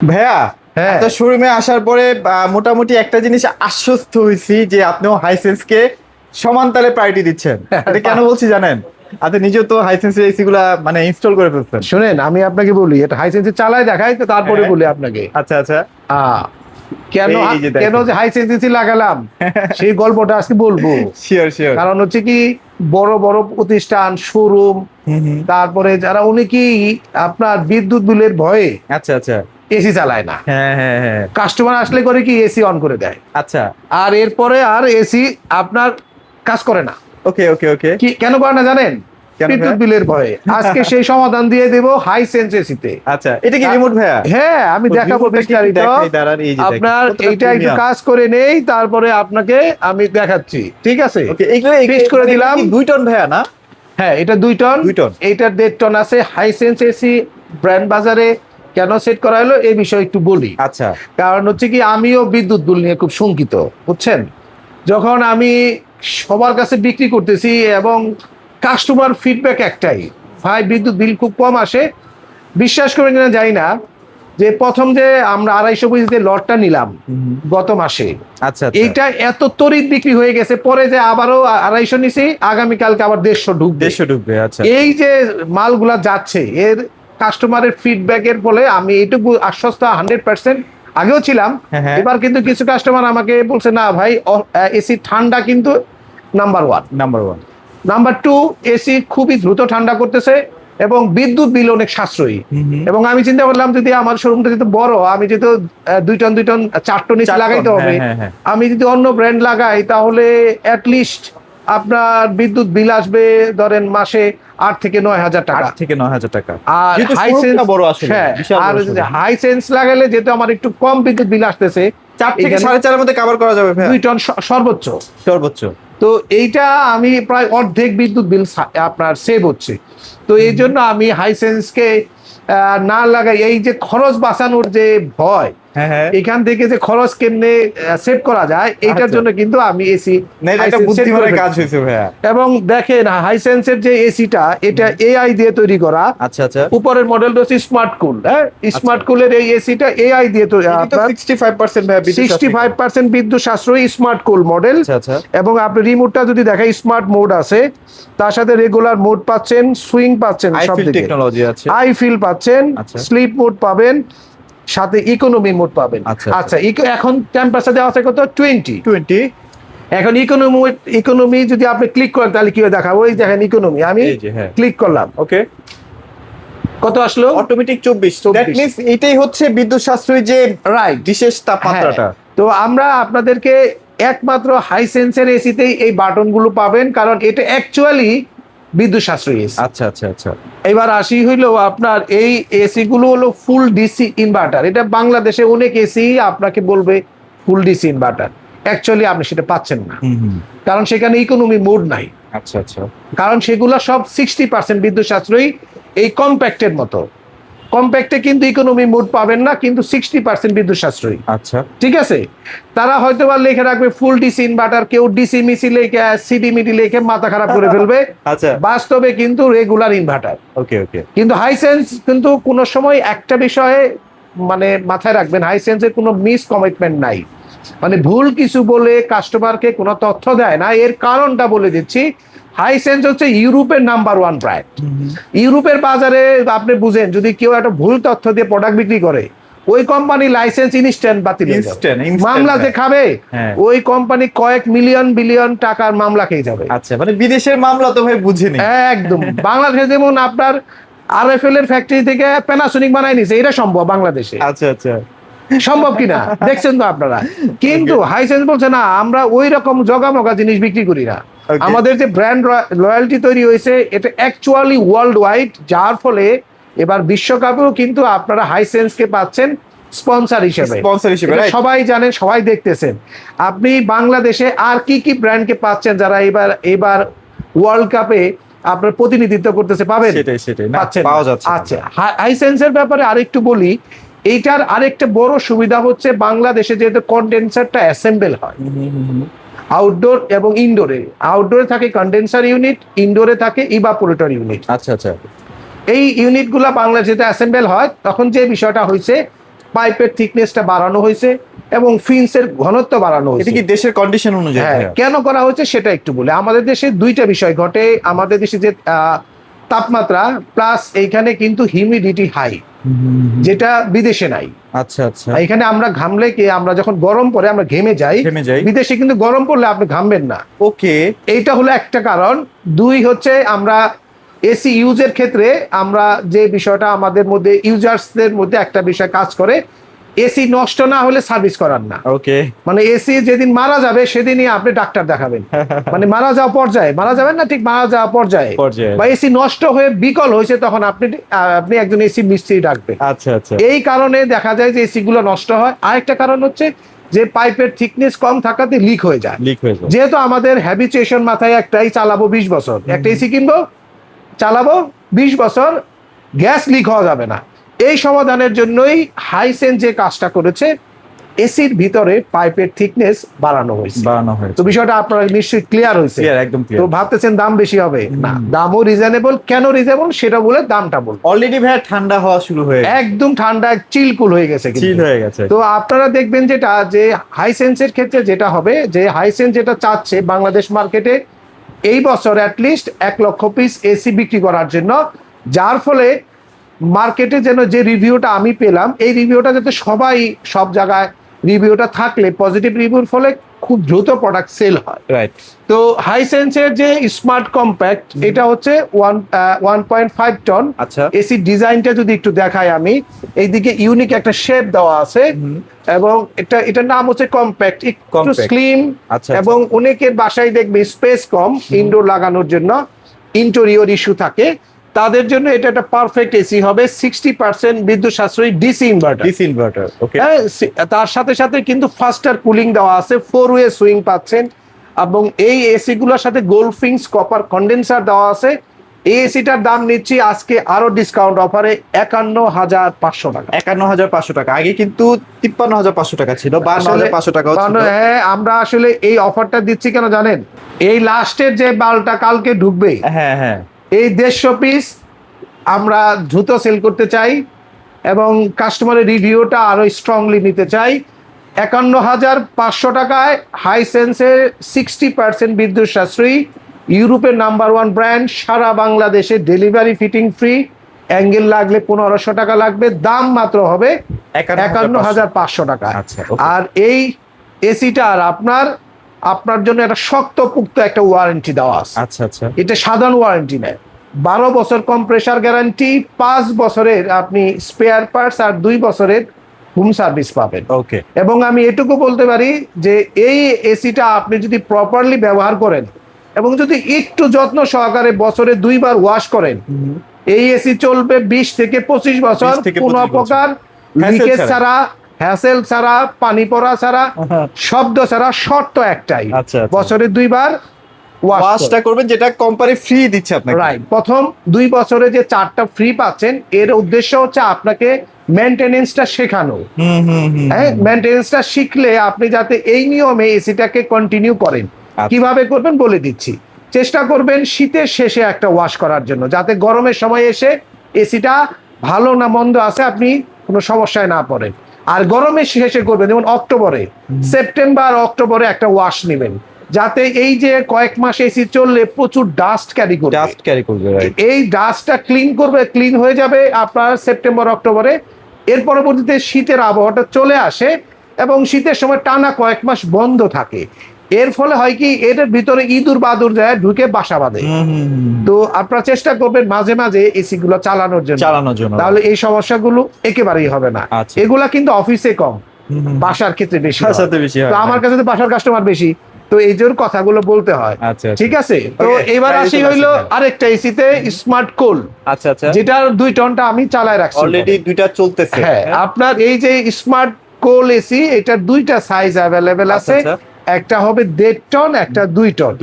ভাইয়া, হ্যাঁ আপনার শোরুমে আসার পরে মোটামুটি একটা জিনিস আশ্বস্ত হয়েছি যে আপনিও হাইসেন্সকে সমান তালে প্রায়োরিটি দিচ্ছেন। এটা কেন বলছি জানেন? আপনি নিজেও তো হাইসেন্সের এসি গুলা মানে ইনস্টল করে ফেলছেন। শুনেন, আমি আপনাকে বলি, এটা হাইসেন্সে চালাই দেখাই তো তারপরে হ্যাঁ। বলি আপনাকে। আচ্ছা আচ্ছা। আহ, কেন এই যে কেন দেখেন। যে হাইসেন্স এসি লাগালাম সেই গল্পটা আজকে বলবো। Sure sure. কারণ হচ্ছে কি, বড় বড় প্রতিষ্ঠান, শোরুম, হুম হুম। তারপরে যারা অনেকেই আপনার বিদ্যুৎ বিলের ভয়ে আচ্ছা আচ্ছা। এসি চালায় না। হ্যাঁ হ্যাঁ হ্যাঁ। কাস্টমার আসলে করে কি, এসি অন করে দেয়, আচ্ছা। আর এরপরে আর এসি আপনার কাজ করে না। ওকে ওকে ওকে। কি কেন করে না জানেন? কেন বিদ্যুৎ ভাইয়া? বিলের ভয়ে। আজকে সেই সমাধান দিয়ে দেব হাইসেন্স এসিতে। আচ্ছা, এটা কি রিমোট ভাইয়া? হ্যাঁ, আমি তো দেখাবো remote টা কি একটু বিস্তারিত। দেখাই, দাঁড়ান, এই যে দেখেন, আপনার কতটা এইটা একটু premium। কাজ করে নেই, তারপরে আপনাকে আমি দেখাচ্ছি, ঠিক আছে? ওকে, এইগুলো Fixed করে মানে দিলাম। কি 2 টন ভাইয়া না? হ্যাঁ, এটা 2 টন, 2 টন। এইটার 1.5 টন আছে। হাইসেন্স এসি ব্র্যান্ড বাজারে কেন সেট করা হলো এই বিষয়ে একটু বলি। আচ্ছা। কারণ হচ্ছে কি, আমিও বিদ্যুৎ বিল নিয়ে খুব শঙ্কিত, বুঝছেন? যখন আমি সবার কাছে বিক্রি করতেছি এবং কাস্টমার ফিডব্যাক একটাই, ভাই বিদ্যুৎ বিল খুব কম আসে। বিশ্বাস করেন কিনা জানি না, যে প্রথম যে আমরা 250 যে লটটা নিলাম গত মাসে, আচ্ছা আচ্ছা। এইটা এত তড়িৎ বিক্রি হয়ে গেছে, পরে যে আবারও 250 নিছি, আগামীকালকে আবার 150 ঢুকবে। 150 ঢুকবে, আচ্ছা। এই যে মালগুলা যাচ্ছে, এর কাস্টমারের ফিডব্যাকের ফলে আমি এইটুকু আশ্বস্ত 100%। আগেও ছিলাম, হ্যাঁ, হ্যাঁ। এবার কিন্তু কিছু কাস্টমার আমাকে বলছে, না ভাই, এসি ঠান্ডা কিন্তু নাম্বার 1। নাম্বার 1। নাম্বার 2, এসি খুবই দ্রুত ঠান্ডা করতেছে এবং বিদ্যুৎ বিল অনেক সাশ্রয়ী। এবং আমি চিন্তা করলাম, যদি আমার শোরুমটা যেহেতু বড়, আমি যেহেতু 2 টন 2 টন 4 টন এসি 4 লাগাইতে টন, হবে, হ্যাঁ, হ্যাঁ, হ্যাঁ। আমি যদি অন্য ব্র্যান্ড লাগাই তাহলে অ্যাটলিস্ট আপনার বিদ্যুৎ বিল আসবে ধরেন মাসে 8 থেকে 9 হাজার টাকা। 8 থেকে 9,000 টাকা। আর যেহেতু হাইসেন্স, শোরুমটা বড় আসলে, হ্যাঁ, বিশাল আর বড় শোরুম। হাইসেন্স লাগালে যেহেতু আমার একটু কম বিদ্যুৎ বিল আসতেছে, 4 থেকে এখানে 4.5 এর মধ্যে কভার করা যাবে ভাইয়া? 2 টন সর্বোচ্চ। সর্বোচ্চ। তো এইটা আমি প্রায় অর্ধেক বিদ্যুৎ বিল আপনার সেভ হচ্ছে। তো এই জন্য আমি হাইসেন্সকে না লাগাই, এই যে খরচ বাঁচানোর যে ভয়, হ্যাঁ হ্যাঁ। এখান থেকে যে খরচ কেমনে সেভ করা যায়, এইটার আচ্ছা। জন্য কিন্তু আমি এসি না, এটা একটা বুদ্ধিমানের কাজ হয়েছে ভাইয়া। এবং দেখেন হাইসেন্সের যে এসিটা, এটা এআই দিয়ে তৈরি করা। আচ্ছা আচ্ছা। উপরের মডেলটা হচ্ছে স্মার্ট কুল। হ্যাঁ, স্মার্ট কুলের এই এসিটা এআই দিয়ে তৈরি। এটা তো আপনার 65% ভাইয়া বিদ্যুৎ সাশ্রয়ী। 65% বিদ্যুৎ সাশ্রয়ী স্মার্ট কুল মডেল। আচ্ছা আচ্ছা। এবং আপনি রিমোটটা যদি দেখাই, স্মার্ট মোড আছে, তার সাথে রেগুলার মোড পাচ্ছেন, সুইং পাচ্ছেন, সব আইফিল দিকে টেকনোলজি আছে। আই ফিল পাচ্ছেন, আচ্ছা। স্লিপ মোড পাবেন, সাথে ইকোনমি মোড পাবেন। আচ্ছা, আচ্ছা, এখন টেম্পারেচার দেওয়া আছে কত? 20। 20। এখন ইকোনমি যদি আপনি ক্লিক করেন তাহলে কি দেখাবো? এই দেখেন ইকোনমি, আমি এই যে, হ্যাঁ। ক্লিক করলাম, ওকে। কত আসলো? অটোমেটিক 24। 24 দ্যাট মিন্স এটাই হচ্ছে বিদ্যুৎ সাশ্রয়ী যে রাইট, বিশেষ তাপমাত্রাটা। তো আমরা আপনাদেরকে একমাত্র হাইসেন্সের এসিতেই এই বাটনগুলো পাবেন, কারণ এটা অ্যাকচুয়ালি বিদ্যুৎ সাশ্রয়ী এসি। আচ্ছা আচ্ছা আচ্ছা। এবার আসি হইলো আপনার এই এসি গুলো হলো ফুল ডিসি ইনভার্টার। এটা বাংলাদেশে অনেক এসি আপনাকে বলবে ফুল ডিসি ইনভার্টার, অ্যাকচুয়ালি আপনি সেটা পাচ্ছেন না, কারণ সেখানে ইকোনমি মোড নাই। আচ্ছা আচ্ছা। কারণ সেগুলো সব 60% বিদ্যুৎ সাশ্রয়ী। এই কম্প্যাক্টের মতো, কম্প্যাক্টে কিন্তু ইকোনমি মোড পাবেন না, কিন্তু 60% বিদ্যুৎ সাশ্রয়ী। আচ্ছা। ঠিক আছে, তারা হয়তো বা লিখে রাখবে ফুল ডিসি ইনভার্টার, কেউ ডিসি মিসি লিখে সিডি মিডি লিখে মাথা খারাপ করে ফেলবে। আচ্ছা। বাস্তবে কিন্তু রেগুলার ইনভার্টার। ওকে ওকে। কিন্তু হাইসেন্স কিন্তু কোনো সময় একটা বিষয়ে মানে মাথায় রাখবেন, হাইসেন্সের কোনো মিস কমিটমেন্ট নাই, মানে ভুল কিছু বলে কাস্টমারকে কোনো তথ্য দেয় না। এর কারণটা বলে দিচ্ছি, হাইসেন্স হচ্ছে ইউরোপের নাম্বার 1 ব্র্যান্ড। ইউরোপের বাজারে আপনি বুঝেন, যদি কেউ একটা ভুল তথ্য দিয়ে প্রোডাক্ট বিক্রি করে, ওই কোম্পানি লাইসেন্স ইনস্ট্যান্ট বাতিল হয়ে যাবে। মামলা যে খাবে, ওই কোম্পানি কয়েক মিলিয়ন বিলিয়ন টাকার মামলা খেয়ে যাবে। আচ্ছা, মানে বিদেশের মামলা তো ভাই বুঝিনি একদম। বাংলাদেশে যেমন আপনার আরএফএল এর ফ্যাক্টরি থেকে প্যানাসোনিক বানাই নিছে, এটা সম্ভব বাংলাদেশে? আচ্ছা আচ্ছা। সম্ভব কিনা দেখছেন তো আপনারা। কিন্তু হাইসেন্স বলছে না, আমরা ওই রকম জগামগা জিনিস বিক্রি করি না। আমাদের যে ব্র্যান্ড লয়্যালটি তৈরি হয়েছে, এটা অ্যাকচুয়ালি ওয়ার্ল্ড ওয়াইড, যার ফলে এবার বিশ্বকাপেও কিন্তু আপনারা হাইসেন্সকে পাচ্ছেন স্পন্সর হিসেবে। এটা সবাই জানেন, সবাই দেখতেছেন। আপনি বাংলাদেশে আর কি কি ব্র্যান্ডকে পাচ্ছেন যারা এবার ওয়ার্ল্ড কাপে আপনার প্রতিনিধিত্ব করতেছে? পাবেন? সেটাই পাচ্ছেন, পাওয়া যাচ্ছে। আচ্ছা, হাইসেন্সের ব্যাপারে আরেকটু বলি। এইটার আরেকটা বড় সুবিধা হচ্ছে, বাংলাদেশে যেহেতু কন্ডেন্সারটা অ্যাসেম্বল হয় আউটডোর এবং ইনডোরে, আউটডোরে থাকে কন্ডেন্সার ইউনিট, ইনডোরে থাকে ইভাপোরেটর ইউনিট। আচ্ছা আচ্ছা। এই ইউনিটগুলো বাংলাদেশে অ্যাসেম্বল হয়, তখন যে বিষয়টা হয়েছে, পাইপের থিকনেসটা বাড়ানো হয়েছে এবং ফিন্সের ঘনত্ব বাড়ানো এটা হয়েছে। কি দেশের কন্ডিশন অনুযায়ী হ্যাঁ, ভাইয়া? কেন করা হয়েছে সেটা একটু বলে। আমাদের দেশে দুইটা বিষয় ঘটে। আমাদের দেশে যে তাপমাত্রা প্লাস এইখানে কিন্তু হিউমিডিটি হাই, যেটা বিদেশে নাই। আচ্ছা আচ্ছা, এখানে আমরা ঘামলে কি, আমরা যখন গরম পড়ে আমরা ঘেমে যাই, ঘেমে যাই। বিদেশে কিন্তু গরম পড়লে আপনি ঘামবেন না। ওকে, এইটা হলো একটা কারণ। দুই হচ্ছে আমরা এসি ইউজের ক্ষেত্রে আমরা যে বিষয়টা আমাদের মধ্যে ইউজার্সদের মধ্যে একটা বিষয় কাজ করে, এসি নষ্ট না হলে সার্ভিস করার না। ওকে, মানে এসি যেদিন মারা যাবে সেদিনই আপনি ডাক্তার দেখাবেন। মানে মারা যাওয়া পর্যায়ে, মারা যাবেন না ঠিক, মারা যাওয়া পর্যায়ে বা এসি নষ্ট হয়ে বিকল হয়েছে, তখন আপনি একজন এসি মিস্ত্রি ডাকবেন। আচ্ছা আচ্ছা, এই কারণে দেখা যায় যে এসি গুলো নষ্ট হয়। আরেকটা কারণ হচ্ছে যে পাইপের থিকনেস কম থাকাতে লিক হয়ে যায়। লিক হয়ে যায়। যেহেতু আমাদের হ্যাবিচুয়েশন মাথায় একটাই, চালাবো 20 বছর, একটা এসি কিনবো, চালাবো 20 বছর, গ্যাস লিক হওয়া যাবে না। এই সমাধানের জন্যই হাইসেন্স যে কাজটা করেছে, এসির ভিতরে পাইপের থিকনেস বাড়ানো হয়েছে। তো বিষয়টা আপনারা নিশ্চয়ই ক্লিয়ার হয়েছে। ক্লিয়ার, একদম তো ক্লিয়ার। ভাবতেছেন দাম বেশি হবে, না, দামও রিজনেবল। কেন রিজনেবল সেটা বলে দামটা বল। অলরেডি ভাইয়া ঠান্ডা হওয়া শুরু হয়ে গেছে, একদম ঠান্ডা, চিলকুল হয়ে গেছে কিন্তু। চিল হয়ে গেছে। তো আপনারা দেখবেন যেটা, যে হাইসেন্সের ক্ষেত্রে যেটা হবে, যে হাইসেন্স যেটা চাচ্ছে বাংলাদেশ মার্কেটে এই বছর অ্যাটলিস্ট 1 লক্ষ পিস এসি বিক্রি করার জন্য, যার ফলে মার্কেটে যেন যে রিভিউটা আমি পেলাম, এই রিভিউটা যাতে সবাই সব জায়গায় রিভিউটা থাকলে, পজিটিভ রিভিউর ফলে খুব দ্রুত প্রোডাক্ট সেল হয়। রাইট। তো হাইসেন্সের যে স্মার্ট কম্প্যাক্ট, এটা হচ্ছে 1.5 টন। আচ্ছা, এসি ডিজাইনটা যদি একটু দেখাই আমি, এইদিকে ইউনিক একটা শেপ দেওয়া আছে এবং এটার নাম হচ্ছে কম্প্যাক্ট, একটু স্লিম। আচ্ছা, এবং অনেকের বাসায় দেখবে স্পেস কম, ইনডোর লাগানোর জন্য ইন্টেরিয়র ইস্যু থাকে, তাদের জন্য এটা একটা পারফেক্ট এসি হবে। 60% বিদ্যুৎ সাশ্রয়ী ডিসি ইনভার্টার। ডিসি ইনভার্টার, ওকে। তার সাথে সাথে কিন্তু ফাস্টার কুলিং দেওয়া আছে, 4 ওয়ে সুইং পাচ্ছেন, এবং এই এসি গুলোর সাথে গোল্ডফিংস কপার কন্ডেন্সার দেওয়া আছে। এই এসিটার দাম নিচ্ছি আজকে আরো ডিসকাউন্ট অফারে 51,500 টাকা। 51,500 টাকা। আগে কিন্তু 53,500 টাকা ছিল, 52,500 টাকা ছিল। হ্যাঁ, আমরা আসলে এই অফারটা দিচ্ছি কেন জানেন? এই লাস্টের যে বালটা কালকে ঢুকবে, হ্যাঁ হ্যাঁ, এই 150 পিস আমরা দ্রুত সেল করতে চাই এবং কাস্টমারের রিভিউটা আরো স্ট্রংলি নিতে চাই। 51,500 টাকায় হাইসেন্সের 60% বিদ্যুৎ সাশ্রয়ী, ইউরোপের নাম্বার 1 ব্র্যান্ড, সারা বাংলাদেশে ডেলিভারি ফিটিং ফ্রি, অ্যাঙ্গেল লাগলে 1500 টাকা লাগবে, দাম মাত্র হবে 51,500 টাকা। আচ্ছা, আর এই এসিটার আপনার জন্য একটা শক্তপোক্ত একটা ওয়ারেন্টি দেওয়া আছে। আচ্ছা আচ্ছা, এটা সাধারণ ওয়ারেন্টি নেয়, 12 বছর কম্প্রেসার গ্যারান্টি, 5 বছরের আপনি স্পেয়ার পার্টস আর 2 বছরের হোম সার্ভিস পাবেন। ওকে। এবং আমি এটুকু বলতে পারি যে এই এসিটা আপনি যদি প্রপারলি ব্যবহার করেন এবং যদি একটু যত্ন সহকারে বছরে 2 বার ওয়াশ করেন, এই এসি চলবে 20 থেকে 25 বছর, 20 থেকে 25 কোনো প্রকার লিকেজ ছাড়া, হ্যাসেল ছাড়া, পানি পড়া ছাড়া, শব্দ ছাড়া। শর্ত একটাই, আচ্ছা, বছরে 2 বার ওয়াশটা করবেন, যেটা কোম্পানি ফ্রি দিচ্ছে আপনাকে। রাইট। প্রথম 2 বছরে যে 4টা ফ্রি পাচ্ছেন, এর উদ্দেশ্য হচ্ছে আপনাকে মেইনটেনেন্সটা শেখানো। হ্যাঁ, মেইনটেনেন্সটা শিখলে আপনি যাতে এই নিয়মে এসিটাকে কন্টিনিউ করেন। কিভাবে করবেন বলে দিচ্ছি। চেষ্টা করবেন শীতের শেষে একটা ওয়াশ করার জন্য, যাতে গরমের সময় এসে এসিটা ভালো না মন্দ আছে আপনি কোনো সমস্যায় না পড়েন। আর গরমের শেষে করবেন, যেমন অক্টোবরে, সেপ্টেম্বর অক্টোবরে একটা ওয়াশ নেবেন, যাতে এই যে কয়েক মাস এসি চললে প্রচুর ডাস্ট ক্যারি করবে, এই ডাস্টটা ক্লিন হয়ে যাবে আপনার সেপ্টেম্বর অক্টোবরে। এর পরবর্তীতে শীতের আবহাওয়াটা চলে আসে এবং শীতের সময় টানা কয়েক মাস বন্ধ থাকে। এর ফলে হয় কি, এর ভিতরে ইঁদুর বাদুর যায় ঢুকে বাসা বাঁধে। তো আপনারা চেষ্টা করবেন মাঝে মাঝে এসি গুলো চালানোর জন্য, তাহলে এই সমস্যাগুলো একেবারেই হবে না। এগুলা কিন্তু অফিসে কম, বাসার ক্ষেত্রে বেশি। তো আমার কাছে তো বাসার কাস্টমার বেশি, তো এই জোর কথাগুলো বলতে হয়। ঠিক আছে, তো এবার আসি হইলো আরেকটা এসিতে, স্মার্ট কোল। আচ্ছা আচ্ছা, যেটার 2 টনটা আমি চালায় রাখছি, অলরেডি 2টা চলতেছে। হ্যাঁ, আপনার এই যে স্মার্ট কোল এসি, এটার 2টা সাইজ অ্যাভেলেবেল আছে। একটা হবে 1.5 টন, একটা 2 টন।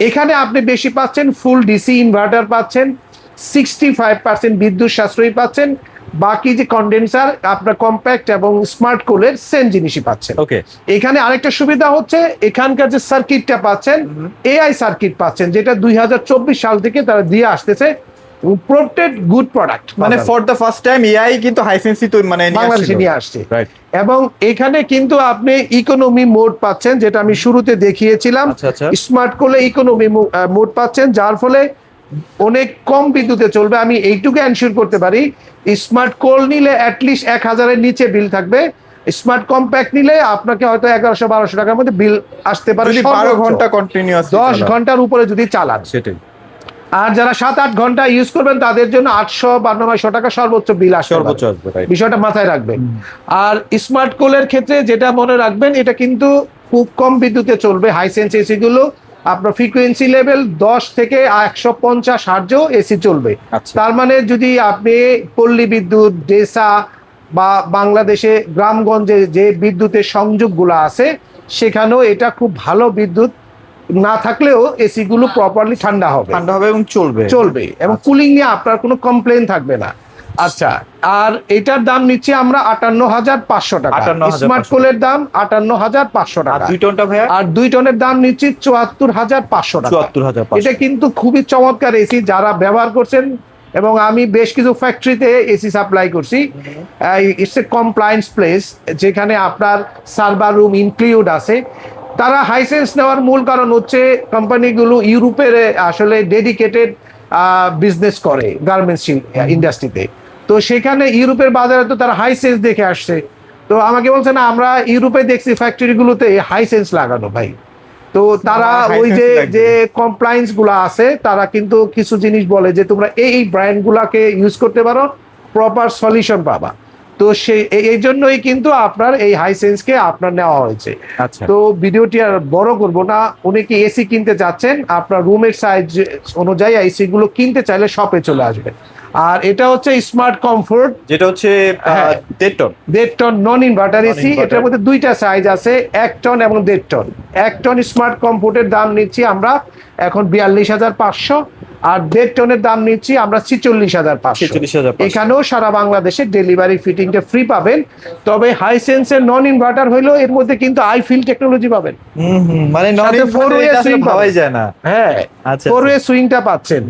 এখানে আপনি বেশি পাচ্ছেন, ফুল ডিসি ইনভার্টার পাচ্ছেন, 65% বিদ্যুৎ সাশ্রয়ী পাচ্ছেন, বাকি যে কন্ডেন্সার আপনার কম্প্যাক্ট এবং স্মার্ট কোলের সেম জিনিসই পাচ্ছেন। এখানে আরেকটা সুবিধা হচ্ছে, এখানকার যে সার্কিটটা পাচ্ছেন, এআই সার্কিট পাচ্ছেন, যেটা 2024 সাল থেকে তারা দিয়ে আসতেছে। প্রোটেড গুড প্রোডাক্ট মানে for the first time AI কিন্তু হাইসেন্সই তো মানে বাংলাদেশে নিয়ে আসছে। রাইট। এবং এখানে কিন্তু আপনি ইকোনমি মোড পাচ্ছেন, যেটা আমি শুরুতে দেখিয়েছিলাম। আচ্ছা, আচ্ছা। স্মার্ট করলে ইকোনমি মোড পাচ্ছেন, যার ফলে অনেক কম বিদ্যুতে চলবে। আমি এইটুকু এনশিওর করতে পারি, স্মার্ট কোল নিলে অ্যাটলিস্ট 1000-এর নিচে বিল থাকবে। স্মার্ট কম্প্যাক্ট নিলে আপনাকে হয়তো 1100-1200 টাকার মধ্যে বিল আসতে পারে, যদি 12 ঘন্টা কন্টিনিউয়াস 10 ঘন্টার উপরে যদি চালান। সেটাই। আর যারা 7-8 ঘন্টা ইউজ করবেন তাদের জন্য 800 বা 900 টাকা সর্বোচ্চ বিল আসবে, সর্বোচ্চ আসবে, right? বিষয়টা মাথায় রাখবেন। আর স্মার্ট কোলের ক্ষেত্রে যেটা মনে রাখবেন, এটা কিন্তু খুব কম বিদ্যুতে চলবে। হাইসেন্স এসি গুলো আপনার ফ্রিকোয়েন্সি লেভেল 10 থেকে 150 হার্জও এসি চলবে। আচ্ছা। তার মানে যদি আপনি পল্লী বিদ্যুৎ, ডেসা বা বাংলাদেশে গ্রামগঞ্জে যে বিদ্যুতের সংযোগগুলো আছে সেখানেও এটা খুব ভালো বিদ্যুৎ না থাকলেও এসি গুলো প্রপারলি ঠান্ডা হবে এবং চলবে এবং কুলিং নিয়ে আপনার কোনো কমপ্লেন থাকবে না। আচ্ছা, আর এটার দাম নিচ্ছি আমরা 58,500 টাকা। 58,500 স্মার্ট কোলের দাম 58,500 আর টাকা। 2 টনটা ভাইয়া আর 2 টনের দাম নিচ্ছি 74,500 টাকা। 74,500। এটা কিন্তু খুবই চমৎকার এসি, যারা ব্যবহার করছেন, এবং আমি বেশ কিছু ফ্যাক্টরিতে এসি সাপ্লাই করছি। ইটস এ কমপ্লায়েন্স প্লেস, যেখানে আপনার সার্ভার রুম ইনক্লুড আছে। তারা হাইসেন্স নেওয়ার মূল কারণ হচ্ছে কোম্পানিগুলো ইউরোপের আসলে ডেডিকেটেড বিজনেস করে গার্মেন্টস ইন্ডাস্ট্রিতে। তো সেখানে ইউরোপের বাজারে তো তারা হাইসেন্স দেখে আসছে। তো আমাকে বলছে না, আমরা ইউরোপে দেখছি ফ্যাক্টরিগুলোতে হাইসেন্স লাগানো ভাই। তো তারা ওই যে যে কমপ্লায়েন্স গুলো আছে, তারা কিন্তু কিছু জিনিস বলে যে তোমরা এই ব্র্যান্ড গুলাকে ইউজ করতে পারো, প্রপার সলিউশন পাবা। তো সেই এই জন্যই কিন্তু আপনার এই হাইসেন্সকে আপনার নেওয়া হয়েছে। আচ্ছা। তো ভিডিওটি আর বড় করব না। উনি কি এসি কিনতে চাচ্ছেন, আপনার রুমের সাইজ অনুযায়ী এসি গুলো কিনতে চাইলে শপে চলে আসবেন। আর এটা হচ্ছে স্মার্ট কমফোর্ট, যেটা হচ্ছে 1.5 ton. 1.5 ton non inverter AC. এটার মধ্যে দুইটা সাইজ আছে, 1 টন এবং 1.5 টন। 1 টন স্মার্ট কমফোর্টের দাম নিচ্ছি আমরা এখন 42,500, আর 1.5 টনের দাম নিচ্ছি আমরা 46,500। 46,500। এখানেও সারা বাংলাদেশে ডেলিভারি ফিটিংটা ফ্রি পাবেন। তবে হাইসেন্সের নন ইনভার্টার হইলেও এর মধ্যে কিন্তু আইফিল টেকনোলজি পাবেন। মানে নন four-way swing ভাবাই যায় না। হ্যাঁ, আচ্ছা, 4-way সুইংটা পাচ্ছেন।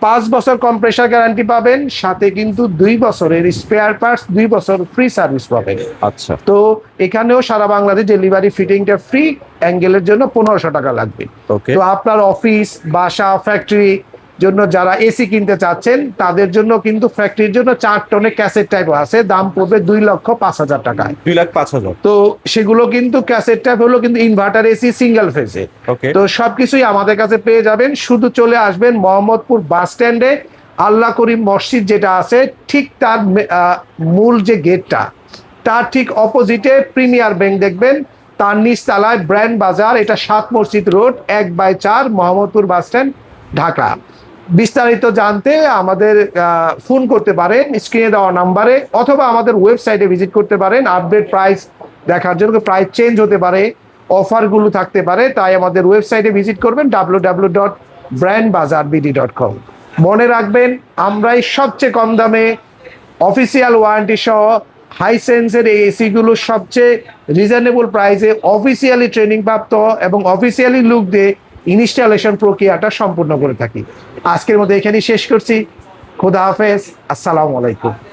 5 বছর কম্প্রেসার গ্যারান্টি পাবেন, সাথে কিন্তু 2 বছরের স্পেয়ার পার্টস, 2 বছর ফ্রি সার্ভিস পাবেন। আচ্ছা। তো এখানেও সারা বাংলাদেশ ডেলিভারি ফিটিংটা ফ্রি। অ্যাঙ্গেলের জন্য 1500 টাকা লাগবে। ওকে। তো আপনার অফিস, বাসা, ফ্যাক্টরি জন্য যারা এসি কিনতে চাচ্ছেন তাদের জন্য কিন্তু ফ্যাক্টরির জন্য 4 টনের ক্যাসেট টাইপ আছে, দাম পড়বে 2,05,000 টাকায়। 2,05,000। তো সেগুলো কিন্তু ক্যাসেট টাইপ হলো কিন্তু ইনভার্টার এসি সিঙ্গেল ফেজে। ওকে। তো সবকিছুই আমাদের কাছে পেয়ে যাবেন। শুধু চলে আসবেন মোহাম্মদপুর বাস স্ট্যান্ডে, আল্লাহ করিম মসজিদ যেটা আছে ঠিক তার মূল যে গেটটা, তার ঠিক অপোজিটে প্রিমিয়ার ব্যাংক দেখবেন, তার নিচ তলায় ব্র্যান্ড বাজার। এটা 7 মসজিদ road 1/4 Mohammadpur bus stand, Dhaka. বিস্তারিত জানতে আমাদের ফোন করতে পারেন স্ক্রিনে দেওয়া নাম্বারে, অথবা আমাদের ওয়েবসাইটে ভিজিট করতে পারেন আপডেট প্রাইস দেখার জন্য। প্রাইস চেঞ্জ হতে পারে, অফারগুলো থাকতে পারে, তাই আমাদের ওয়েবসাইটে ভিজিট করবেন www.brandbazarbd.com। মনে রাখবেন, আমরাই সবচেয়ে কম দামে অফিসিয়াল ওয়ারেন্টি সহ হাইসেন্সের এই এসিগুলো সবচেয়ে রিজনেবল প্রাইসে অফিসিয়ালি ট্রেনিং প্রাপ্ত এবং অফিসিয়ালি লুক দিয়ে ইনস্টলেশন প্রক্রিয়াটা সম্পূর্ণ করে থাকি। আজকের মধ্যে এখানেই শেষ করছি। খোদা হাফেজ, আসসালামু আলাইকুম।